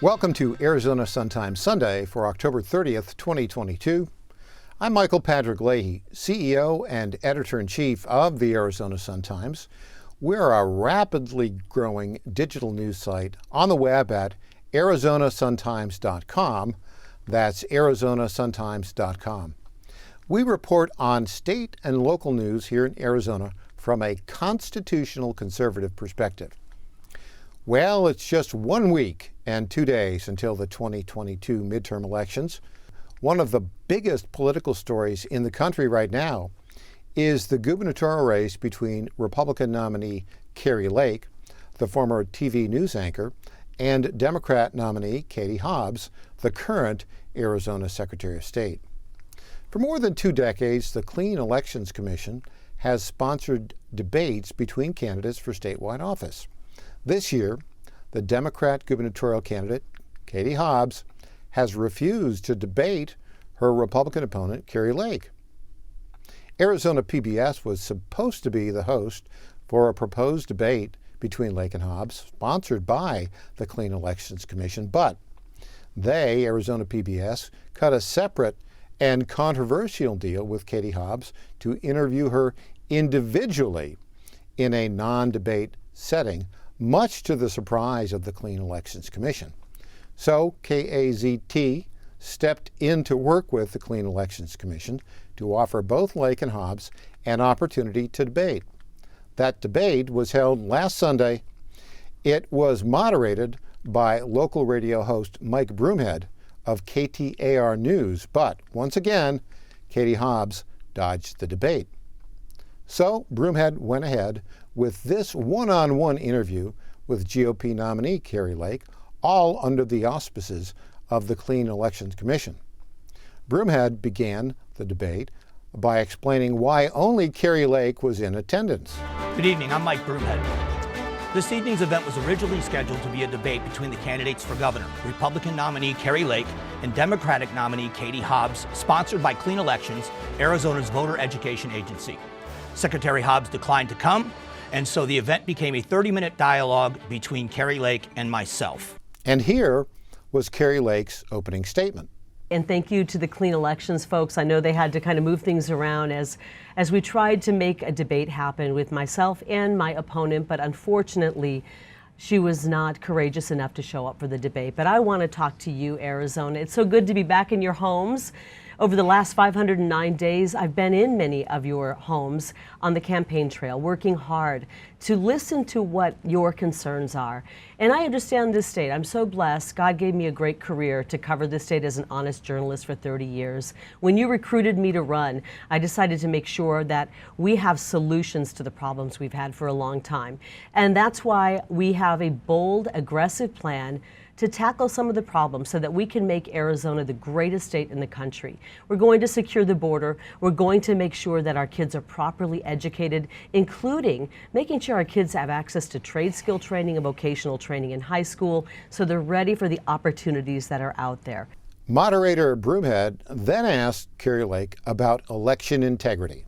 Welcome to Arizona Sun-Times Sunday for October 30th, 2022. I'm Michael Patrick Leahy, CEO and Editor-in-Chief of the Arizona Sun-Times. We're a rapidly growing digital news site on the web at arizonasuntimes.com. That's arizonasuntimes.com. We report on state and local news here in Arizona from a constitutional conservative perspective. Well, it's just 1 week and 2 days until the 2022 midterm elections. One of the biggest political stories in the country right now is the gubernatorial race between Republican nominee Kari Lake, the former TV news anchor, and Democrat nominee Katie Hobbs, the current Arizona Secretary of State. For more than 2 decades, the Clean Elections Commission has sponsored debates between candidates for statewide office. This year, the Democrat gubernatorial candidate, Katie Hobbs, has refused to debate her Republican opponent, Kari Lake. Arizona PBS was supposed to be the host for a proposed debate between Lake and Hobbs, sponsored by the Clean Elections Commission, but they, Arizona PBS, cut a separate and controversial deal with Katie Hobbs to interview her individually in a non-debate setting, much to the surprise of the Clean Elections Commission. So KAZT stepped in to work with the Clean Elections Commission to offer both Lake and Hobbs an opportunity to debate. That debate was held last Sunday. It was moderated by local radio host Mike Broomhead of KTAR News, but once again, Katie Hobbs dodged the debate. So Broomhead went ahead with this one-on-one interview with GOP nominee Kari Lake, all under the auspices of the Clean Elections Commission. Broomhead began the debate by explaining why only Kari Lake was in attendance. Good evening, I'm Mike Broomhead. This evening's event was originally scheduled to be a debate between the candidates for governor, Republican nominee Kari Lake and Democratic nominee Katie Hobbs, sponsored by Clean Elections, Arizona's voter education agency. Secretary Hobbs declined to come, and so the event became a 30-minute dialogue between Kari Lake and myself. And here was Kari Lake's opening statement. And thank you to the Clean Elections folks. I know they had to kind of move things around as we tried to make a debate happen with myself and my opponent, but unfortunately, she was not courageous enough to show up for the debate. But I want to talk to you, Arizona. It's so good to be back in your homes. Over the last 509 days, I've been in many of your homes on the campaign trail, working hard to listen to what your concerns are. And I understand this state. I'm so blessed. God gave me a great career to cover this state as an honest journalist for 30 years. When you recruited me to run, I decided to make sure that we have solutions to the problems we've had for a long time. And that's why we have a bold, aggressive plan to tackle some of the problems so that we can make Arizona the greatest state in the country. We're going to secure the border. We're going to make sure that our kids are properly educated, including making sure our kids have access to trade skill training and vocational training in high school so they're ready for the opportunities that are out there. Moderator Broomhead then asked Kari Lake about election integrity.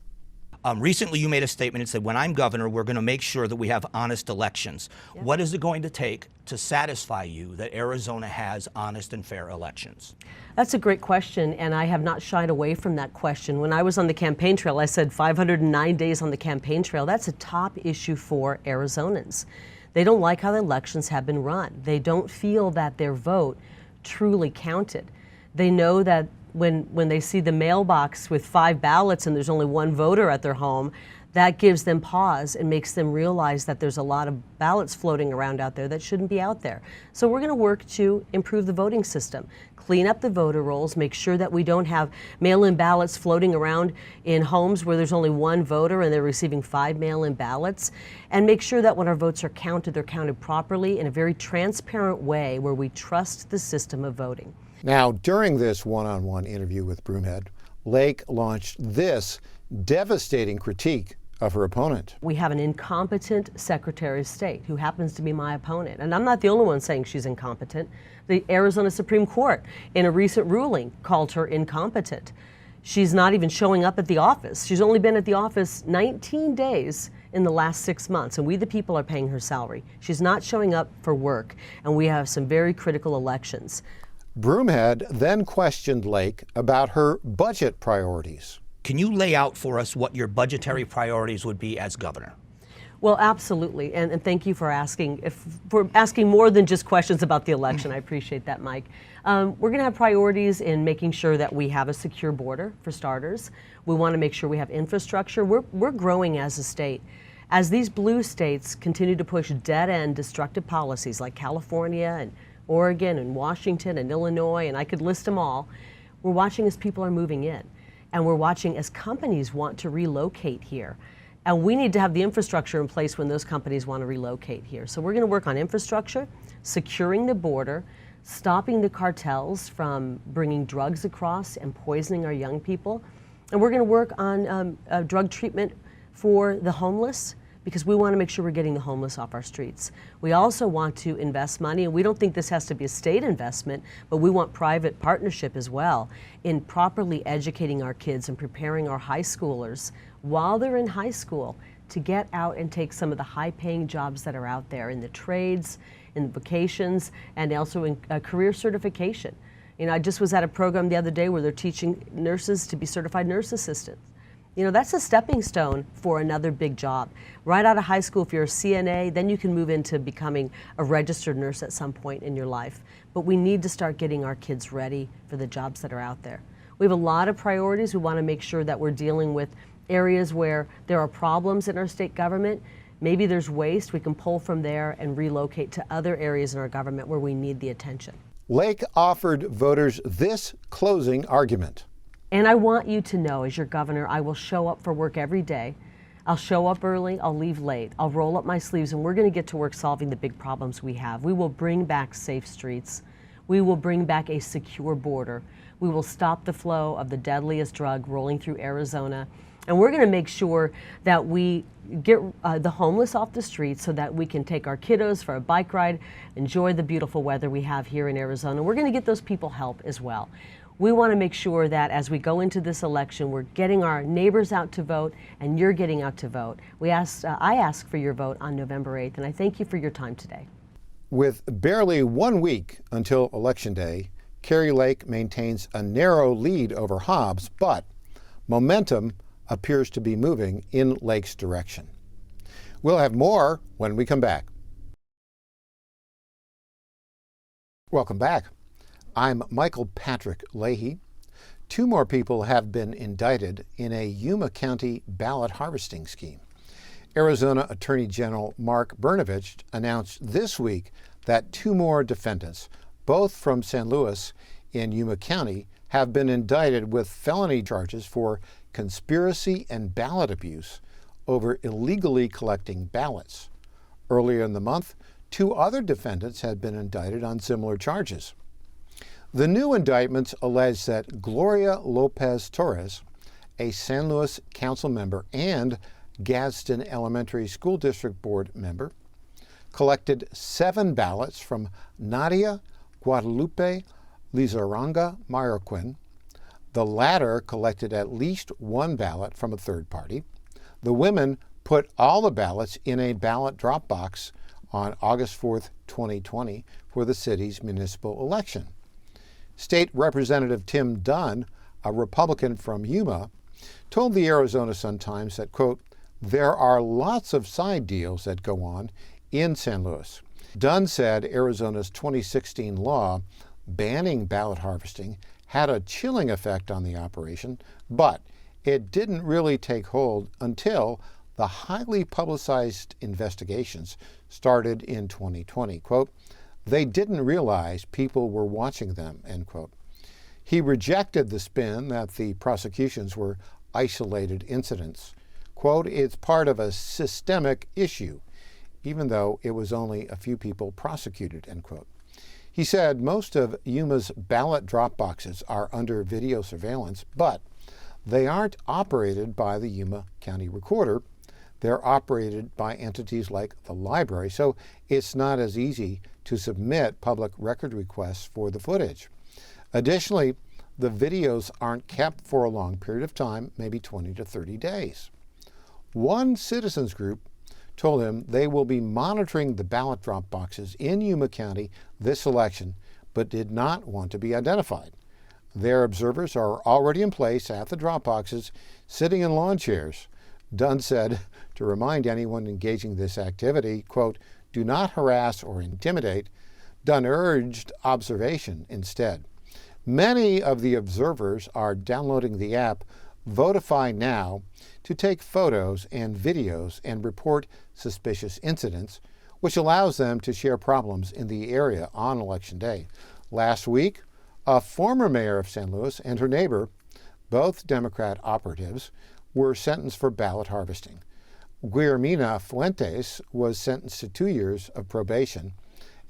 Recently, you made a statement and said, when I'm governor, we're going to make sure that we have honest elections. Yep. What is it going to take to satisfy you that Arizona has honest and fair elections? That's a great question, and I have not shied away from that question. When I was on the campaign trail, I said 509 days on the campaign trail. That's a top issue for Arizonans. They don't like how the elections have been run. They don't feel that their vote truly counted. They know that when they see the mailbox with 5 ballots and there's only 1 voter at their home, that gives them pause and makes them realize that there's a lot of ballots floating around out there that shouldn't be out there. So we're going to work to improve the voting system, clean up the voter rolls, make sure that we don't have mail-in ballots floating around in homes where there's only 1 voter and they're receiving 5 mail-in ballots, and make sure that when our votes are counted, they're counted properly in a very transparent way where we trust the system of voting. Now, during this one-on-one interview with Broomhead, Lake launched this devastating critique of her opponent. We have an incompetent Secretary of State who happens to be my opponent. And I'm not the only one saying she's incompetent. The Arizona Supreme Court, in a recent ruling, called her incompetent. She's not even showing up at the office. She's only been at the office 19 days in the last 6 months, and we the people are paying her salary. She's not showing up for work, and we have some very critical elections. Broomhead then questioned Lake about her budget priorities. Can you lay out for us what your budgetary priorities would be as governor? Well, absolutely, and thank you for asking more than just questions about the election. I appreciate that, Mike. We're going to have priorities in making sure that we have a secure border, for starters. We want to make sure we have infrastructure. We're growing as a state. As these blue states continue to push dead-end destructive policies like California and Oregon and Washington and Illinois, and I could list them all, we're watching as people are moving in. And we're watching as companies want to relocate here. And we need to have the infrastructure in place when those companies want to relocate here. So we're going to work on infrastructure, securing the border, stopping the cartels from bringing drugs across and poisoning our young people. And we're going to work on drug treatment for the homeless, because we want to make sure we're getting the homeless off our streets. We also want to invest money, and we don't think this has to be a state investment, but we want private partnership as well in properly educating our kids and preparing our high schoolers while they're in high school to get out and take some of the high-paying jobs that are out there in the trades, in the vocations, and also in career certification. You know, I just was at a program the other day where they're teaching nurses to be certified nurse assistants. You know, that's a stepping stone for another big job. Right out of high school, if you're a CNA, then you can move into becoming a registered nurse at some point in your life. But we need to start getting our kids ready for the jobs that are out there. We have a lot of priorities. We want to make sure that we're dealing with areas where there are problems in our state government. Maybe there's waste. We can pull from there and relocate to other areas in our government where we need the attention. Lake offered voters this closing argument. And I want you to know, as your governor, I will show up for work every day. I'll show up early, I'll leave late. I'll roll up my sleeves, and we're going to get to work solving the big problems we have. We will bring back safe streets. We will bring back a secure border. We will stop the flow of the deadliest drug rolling through Arizona. And we're going to make sure that we get the homeless off the streets so that we can take our kiddos for a bike ride, enjoy the beautiful weather we have here in Arizona. We're going to get those people help as well. We want to make sure that as we go into this election, we're getting our neighbors out to vote, and you're getting out to vote. I ask for your vote on November 8th, and I thank you for your time today. With barely 1 week until Election Day, Kari Lake maintains a narrow lead over Hobbs, but momentum appears to be moving in Lake's direction. We'll have more when we come back. Welcome back. I'm Michael Patrick Leahy. 2 more people have been indicted in a Yuma County ballot harvesting scheme. Arizona Attorney General Mark Brnovich announced this week that 2 more defendants, both from San Luis in Yuma County, have been indicted with felony charges for conspiracy and ballot abuse over illegally collecting ballots. Earlier in the month, 2 other defendants had been indicted on similar charges. The new indictments allege that Gloria Lopez Torres, a San Luis council member and Gadsden Elementary School District Board member, collected 7 ballots from Nadia Guadalupe Lizarraga Marroquin. The latter collected at least 1 ballot from a third party. The women put all the ballots in a ballot drop box on August 4th, 2020 for the city's municipal election. State Representative Tim Dunn, a Republican from Yuma, told the Arizona Sun-Times that, quote, there are lots of side deals that go on in San Luis. Dunn said Arizona's 2016 law banning ballot harvesting had a chilling effect on the operation, but it didn't really take hold until the highly publicized investigations started in 2020. Quote, they didn't realize people were watching them, end quote. He rejected the spin that the prosecutions were isolated incidents. Quote, it's part of a systemic issue, even though it was only a few people prosecuted, end quote. He said most of Yuma's ballot drop boxes are under video surveillance, but they aren't operated by the Yuma County Recorder. They're operated by entities like the library, so it's not as easy to submit public record requests for the footage. Additionally, the videos aren't kept for a long period of time, maybe 20 to 30 days. One citizens group told him they will be monitoring the ballot drop boxes in Yuma County this election, but did not want to be identified. Their observers are already in place at the drop boxes, sitting in lawn chairs. Dunn said to remind anyone engaging this activity, quote, "Do not harass or intimidate." Dunn urged observation instead. Many of the observers are downloading the app Votify Now to take photos and videos and report suspicious incidents, which allows them to share problems in the area on Election Day. Last week, a former mayor of San Luis and her neighbor, both Democrat operatives, were sentenced for ballot harvesting. Guillermina Fuentes was sentenced to 2 years of probation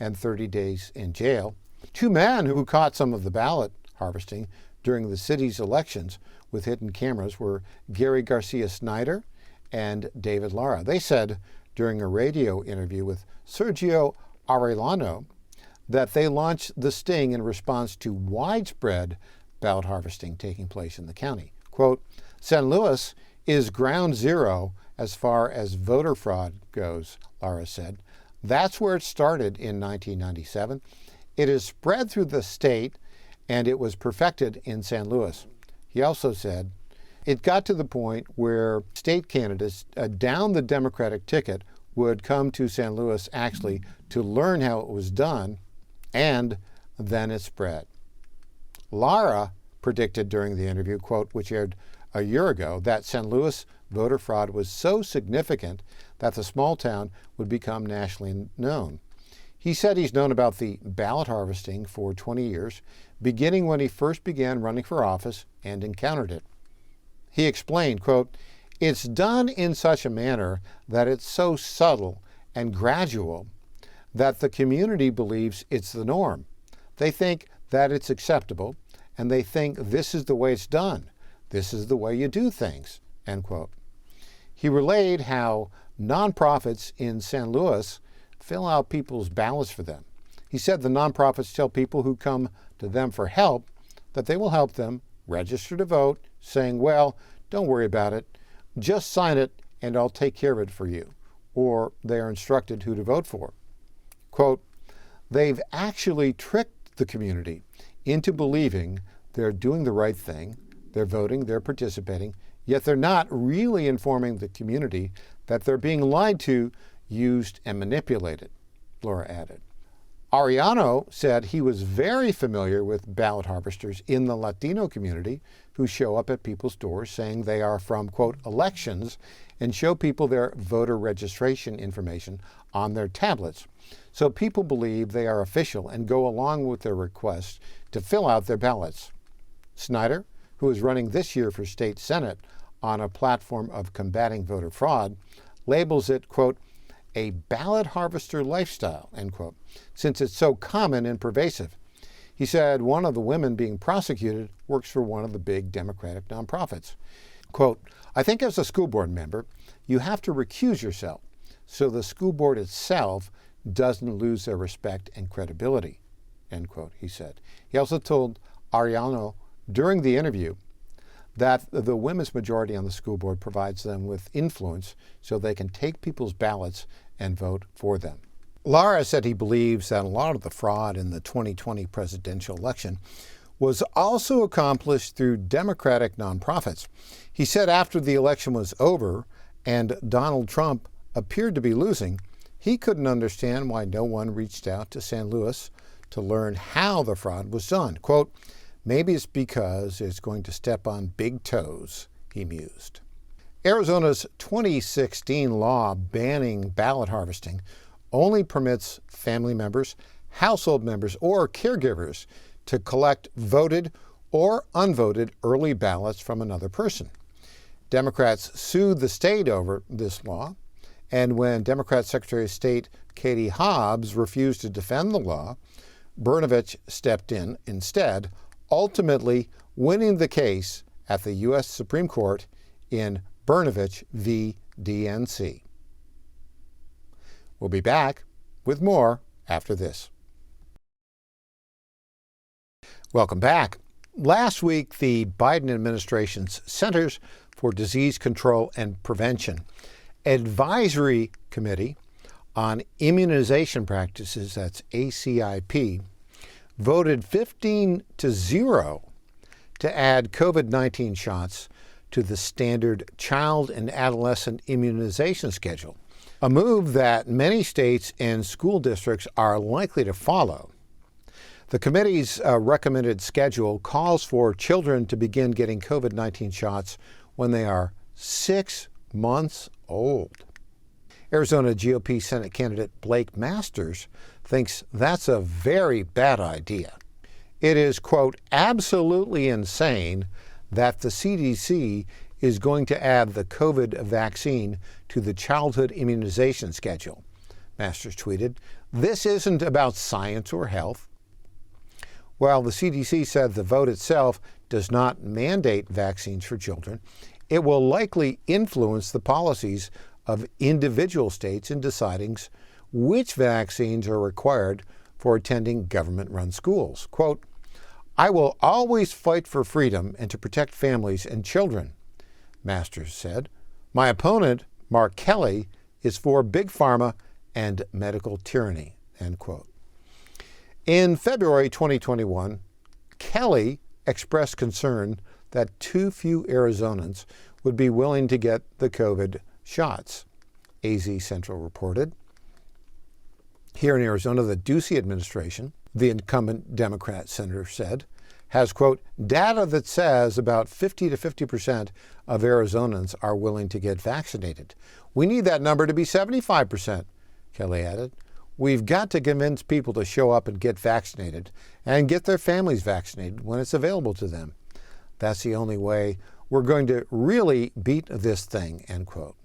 and 30 days in jail. Two men who caught some of the ballot harvesting during the city's elections with hidden cameras were Gary Garcia Snyder and David Lara. They said during a radio interview with Sergio Arellano that they launched the sting in response to widespread ballot harvesting taking place in the county. Quote, "San Luis is ground zero as far as voter fraud goes," Lara said. "That's where it started in 1997. It has spread through the state, and it was perfected in San Luis." He also said, "It got to the point where state candidates down the Democratic ticket would come to San Luis actually to learn how it was done, and then it spread." Lara predicted during the interview, quote, which aired a year ago, that San Luis voter fraud was so significant that the small town would become nationally known. He said he's known about the ballot harvesting for 20 years, beginning when he first began running for office and encountered it. He explained, quote, "It's done in such a manner that it's so subtle and gradual that the community believes it's the norm. They think that it's acceptable, and they think this is the way it's done. This is the way you do things," end quote. He relayed how nonprofits in San Luis fill out people's ballots for them. He said the nonprofits tell people who come to them for help that they will help them register to vote, saying, "Well, don't worry about it. Just sign it and I'll take care of it for you." Or they are instructed who to vote for. Quote, "They've actually tricked the community into believing they're doing the right thing, they're voting, they're participating, yet they're not really informing the community that they're being lied to, used, and manipulated," Laura added. Arellano said he was very familiar with ballot harvesters in the Latino community who show up at people's doors saying they are from, quote, elections and show people their voter registration information on their tablets. So people believe they are official and go along with their request to fill out their ballots. Snyder, who is running this year for state senate on a platform of combating voter fraud, labels it, quote, a ballot harvester lifestyle, end quote, since it's so common and pervasive. He said one of the women being prosecuted works for one of the big Democratic nonprofits. Quote, "I think as a school board member, you have to recuse yourself so the school board itself doesn't lose their respect and credibility," end quote, he said. He also told Arellano during the interview that the women's majority on the school board provides them with influence so they can take people's ballots and vote for them. Lara said he believes that a lot of the fraud in the 2020 presidential election was also accomplished through Democratic nonprofits. He said after the election was over and Donald Trump appeared to be losing, he couldn't understand why no one reached out to San Luis to learn how the fraud was done. Quote, "Maybe it's because it's going to step on big toes," he mused. Arizona's 2016 law banning ballot harvesting only permits family members, household members, or caregivers to collect voted or unvoted early ballots from another person. Democrats sued the state over this law, and when Democrat Secretary of State Katie Hobbs refused to defend the law, Brnovich stepped in instead, ultimately winning the case at the U.S. Supreme Court in Brnovich v. DNC. We'll be back with more after this. Welcome back. Last week, the Biden administration's Centers for Disease Control and Prevention Advisory Committee on Immunization Practices, that's ACIP, voted 15-0 to add COVID-19 shots to the standard child and adolescent immunization schedule, a move that many states and school districts are likely to follow. The committee's recommended schedule calls for children to begin getting COVID-19 shots when they are 6 months old. Arizona GOP Senate candidate Blake Masters thinks that's a very bad idea. It is, quote, absolutely insane that the CDC is going to add the COVID vaccine to the childhood immunization schedule. Masters tweeted, "This isn't about science or health." While the CDC said the vote itself does not mandate vaccines for children, it will likely influence the policies of individual states in deciding which vaccines are required for attending government-run schools. Quote, "I will always fight for freedom and to protect families and children," Masters said. "My opponent, Mark Kelly, is for big pharma and medical tyranny," end quote. In February 2021, Kelly expressed concern that too few Arizonans would be willing to get the COVID shots, AZ Central reported. Here in Arizona, the Ducey administration, the incumbent Democrat senator said, has, quote, data that says about 50 to 50% of Arizonans are willing to get vaccinated. We need that number to be 75%, Kelly added. We've got to convince people to show up and get vaccinated and get their families vaccinated when it's available to them. That's the only way we're going to really beat this thing, end quote.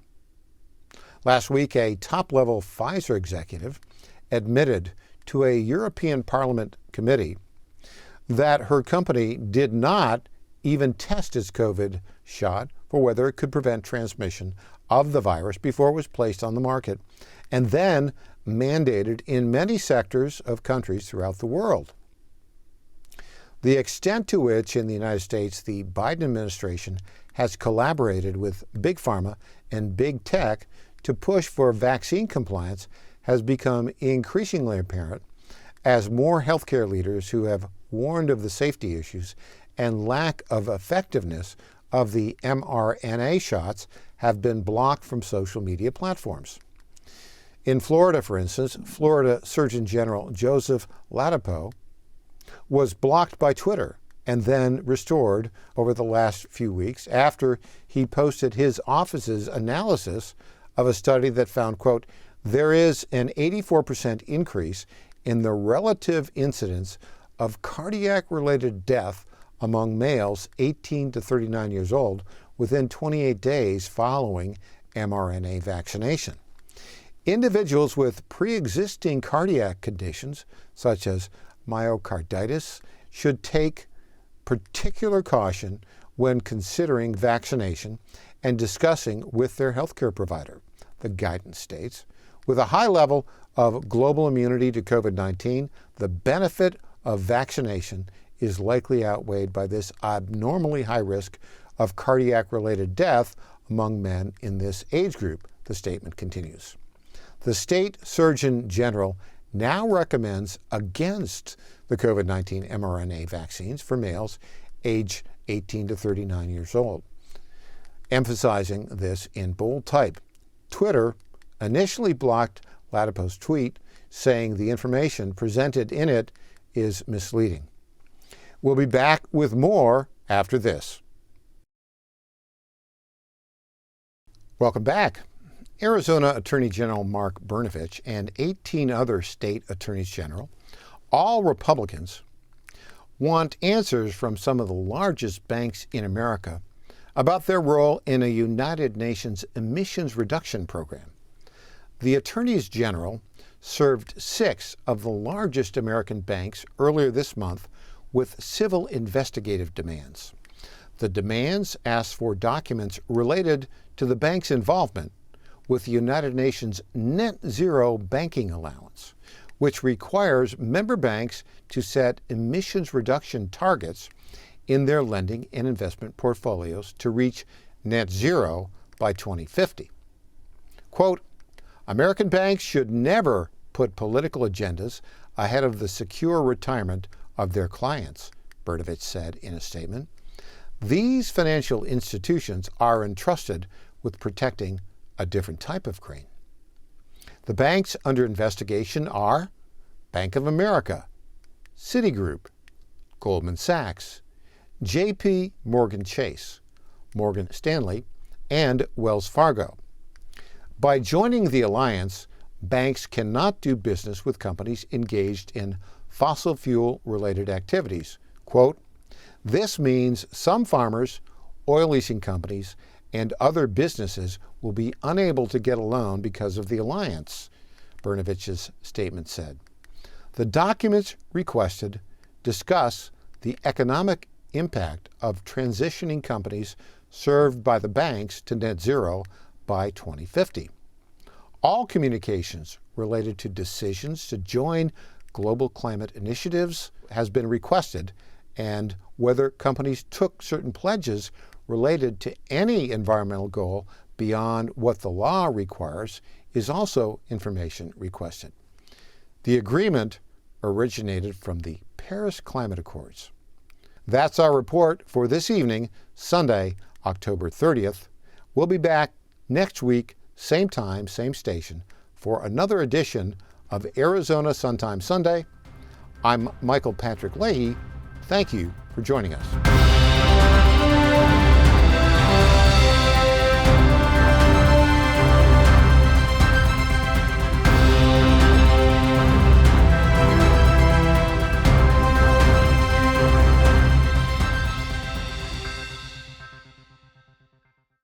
Last week, a top-level Pfizer executive admitted to a European Parliament committee that her company did not even test its COVID shot for whether it could prevent transmission of the virus before it was placed on the market, and then mandated in many sectors of countries throughout the world. The extent to which in the United States the Biden administration has collaborated with Big Pharma and Big Tech to push for vaccine compliance has become increasingly apparent as more healthcare leaders who have warned of the safety issues and lack of effectiveness of the mRNA shots have been blocked from social media platforms. In Florida, for instance, Florida Surgeon General Joseph Ladapo was blocked by Twitter and then restored over the last few weeks after he posted his office's analysis of a study that found, quote, there is an 84% increase in the relative incidence of cardiac-related death among males 18 to 39 years old within 28 days following mRNA vaccination. Individuals with pre-existing cardiac conditions, such as myocarditis, should take particular caution when considering vaccination and discussing with their healthcare provider, the guidance states. With a high level of global immunity to COVID-19, the benefit of vaccination is likely outweighed by this abnormally high risk of cardiac-related death among men in this age group, the statement continues. The state Surgeon General now recommends against the COVID-19 mRNA vaccines for males age 18 to 39 years old, emphasizing this in bold type. Twitter initially blocked Ladapo's tweet, saying the information presented in it is misleading. We'll be back with more after this. Welcome back. Arizona Attorney General Mark Brnovich and 18 other state attorneys general, all Republicans, want answers from some of the largest banks in America about their role in a United Nations emissions reduction program. The attorneys general served 6 of the largest American banks earlier this month with civil investigative demands. The demands asked for documents related to the bank's involvement with the United Nations Net Zero Banking Allowance, which requires member banks to set emissions reduction targets in their lending and investment portfolios to reach net zero by 2050. Quote, American banks should never put political agendas ahead of the secure retirement of their clients, Brnovich said in a statement. These financial institutions are entrusted with protecting a different type of green. The banks under investigation are Bank of America, Citigroup, Goldman Sachs, J.P. Morgan Chase, Morgan Stanley, and Wells Fargo. By joining the alliance, banks cannot do business with companies engaged in fossil fuel-related activities. Quote, this means some farmers, oil leasing companies, and other businesses will be unable to get a loan because of the alliance, Brnovich's statement said. The documents requested discuss the economic impact of transitioning companies served by the banks to net zero by 2050. All communications related to decisions to join global climate initiatives has been requested, and whether companies took certain pledges related to any environmental goal beyond what the law requires is also information requested. The agreement originated from the Paris Climate Accords. That's our report for this evening, Sunday, October 30th. We'll be back next week, same time, same station, for another edition of Arizona Suntime Sunday. I'm Michael Patrick Leahy. Thank you for joining us.